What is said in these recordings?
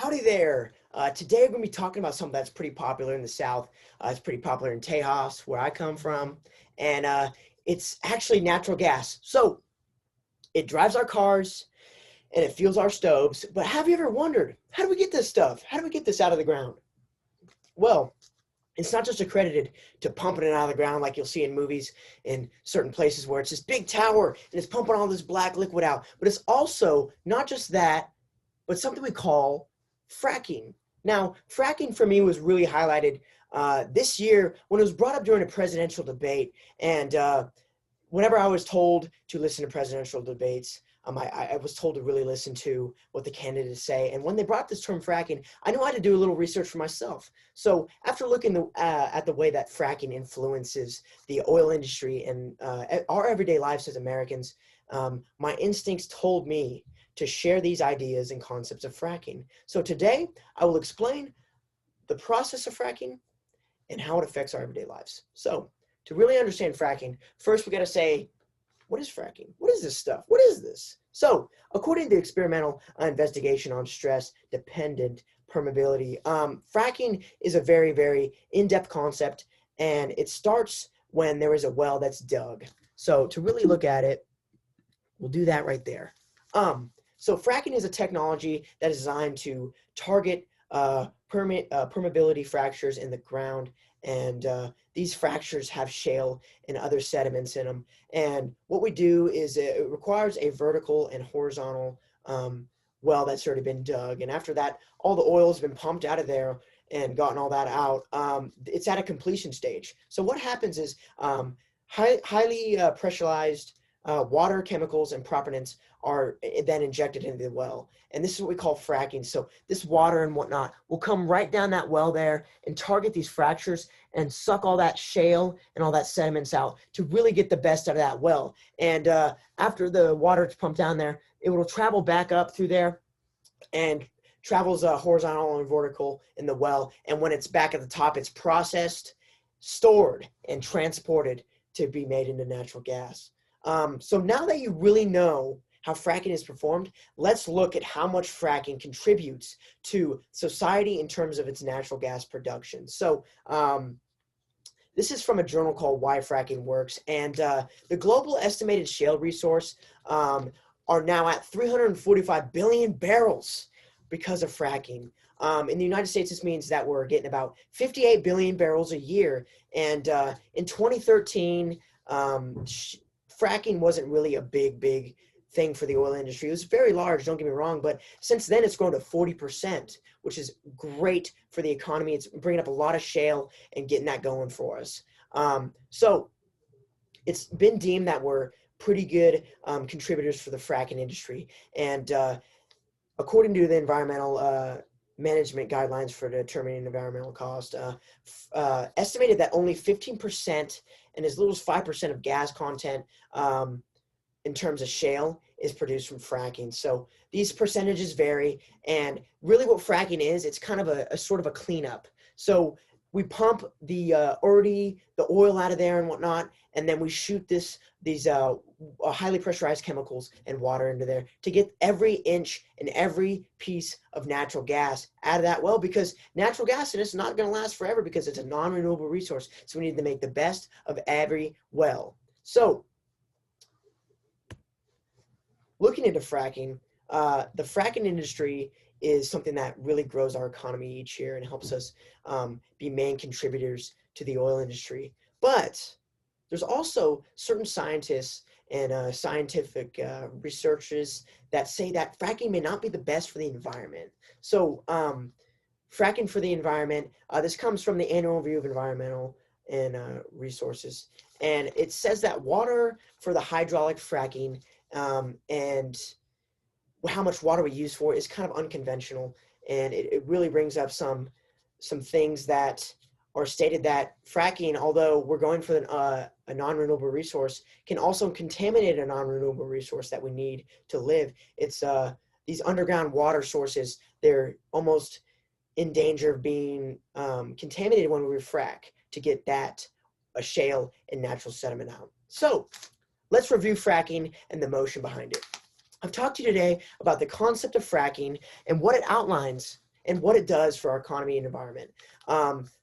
Howdy there. Today we're going to be talking about something that's pretty popular in the South. It's pretty popular in Tejas, where I come from, and it's actually natural gas. So it drives our cars and it fuels our stoves. But have you ever wondered, how do we get this stuff? How do we get this out of the ground? Well, it's not just accredited to pumping it out of the ground like you'll see in movies in certain places where it's this big tower and it's pumping all this black liquid out. But it's also not just that, but something we call fracking. Now, fracking for me was really highlighted this year when it was brought up during a presidential debate. And whenever I was told to listen to presidential debates, I was told to really listen to what the candidates say. And when they brought up this term fracking, I knew I had to do a little research for myself. So after looking at the way that fracking influences the oil industry and our everyday lives as Americans, my instincts told me to share these ideas and concepts of fracking. So today, I will explain the process of fracking and how it affects our everyday lives. So to really understand fracking, first we got to say, what is fracking? What is this stuff? What is this? So according to the experimental investigation on stress-dependent permeability, fracking is a very, very in-depth concept, and it starts when there is a well that's dug. So to really look at it, we'll do that right there. So fracking is a technology that is designed to target permeability fractures in the ground, and these fractures have shale and other sediments in them. And what we do is it requires a vertical and horizontal well that's already been dug. And after that, all the oil has been pumped out of there and gotten all that out. It's at a completion stage. So what happens is highly pressurized water, chemicals, and proppants are then injected into the well. And this is what we call fracking. So this water and whatnot will come right down that well there and target these fractures and suck all that shale and all that sediments out to really get the best out of that well. And after the water is pumped down there, it will travel back up through there and travels horizontal and vertical in the well. And when it's back at the top, it's processed, stored, and transported to be made into natural gas. So now that you really know how fracking is performed, let's look at how much fracking contributes to society in terms of its natural gas production. So this is from a journal called Why Fracking Works, and the global estimated shale resource are now at 345 billion barrels because of fracking. In the United States, this means that we're getting about 58 billion barrels a year, and in 2013, fracking wasn't really a big thing for the oil industry. It was very large, don't get me wrong, but since then it's grown to 40%, which is great for the economy. It's bringing up a lot of shale and getting that going for us. So it's been deemed that we're pretty good contributors for the fracking industry. And according to the environmental management guidelines for determining environmental cost, estimated that only 15% and as little as 5% of gas content in terms of shale is produced from fracking. So these percentages vary, and really what fracking is, it's kind of a sort of a cleanup. So we pump the oil out of there and whatnot, and then we shoot these highly pressurized chemicals and water into there to get every inch and every piece of natural gas out of that well, because natural gas is not going to last forever because it's a non-renewable resource. So we need to make the best of every well. So looking into fracking, the fracking industry is something that really grows our economy each year and helps us be main contributors to the oil industry. But there's also certain scientists and scientific researchers that say that fracking may not be the best for the environment. So fracking for the environment, this comes from the Annual Review of Environmental and Resources. And it says that water for the hydraulic fracking and how much water we use for it is kind of unconventional, and it really brings up some things that are stated that fracking, although we're going for a non-renewable resource, can also contaminate a non-renewable resource that we need to live. It's these underground water sources, they're almost in danger of being contaminated when we frack to get that shale and natural sediment out. So let's review fracking and the motion behind it. I've talked to you today about the concept of fracking and what it outlines and what it does for our economy and environment.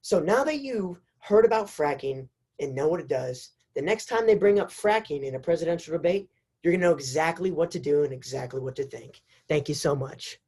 So now that you've heard about fracking and know what it does, the next time they bring up fracking in a presidential debate, you're going to know exactly what to do and exactly what to think. Thank you so much.